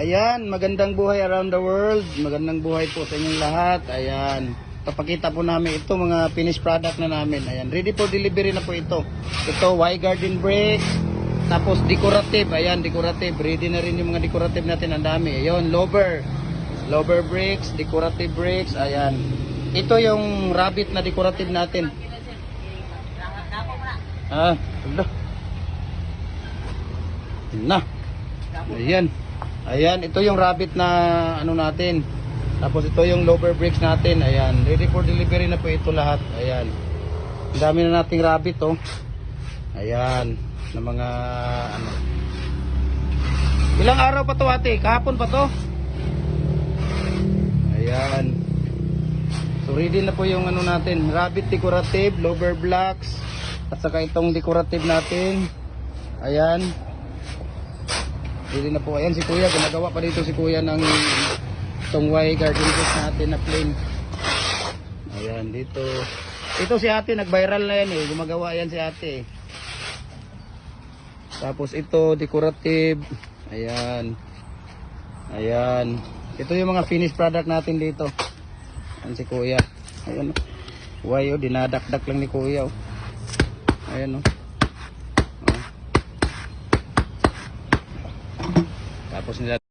Ayan, magandang buhay around the world. Magandang buhay po sa inyong lahat. Ayan. Papakita po namin ito, mga finished product na namin. Ayan, ready for delivery na po ito. Ito, Y-Garden bricks. Tapos decorative. Ayan, decorative. Ready na rin yung mga decorative natin. Ang dami. Ayan, lover bricks, decorative bricks. Ayan. Ito yung rabbit na decorative natin. Ah, ito. Na. Ayan. Ayan, ito yung rabbit na ano natin. Tapos ito yung lower bricks natin. Ayan, ready for delivery na po ito lahat. Ayan. Ang dami na nating rabbit oh. Ayan, na mga ano. Ilang araw pa to ate? Kahapon pa to? Ayan. So ready na po yung ano natin, rabbit decorative, lower blocks, at saka itong decorative natin. Ayan. Ready na po. Ayan si kuya, ginagawa pa dito si kuya ng itong Y-Garden bricks natin na plain. Ayan, dito. Ito si ate, nag-viral na yan eh. Gumagawa yan si ate. Tapos ito, decorative. Ayan. Ayan. Ito yung mga finished product natin dito. Ayan si kuya. Ayan o. Y o, dinadakdak lang ni kuya o. Ayan o. Tapos nila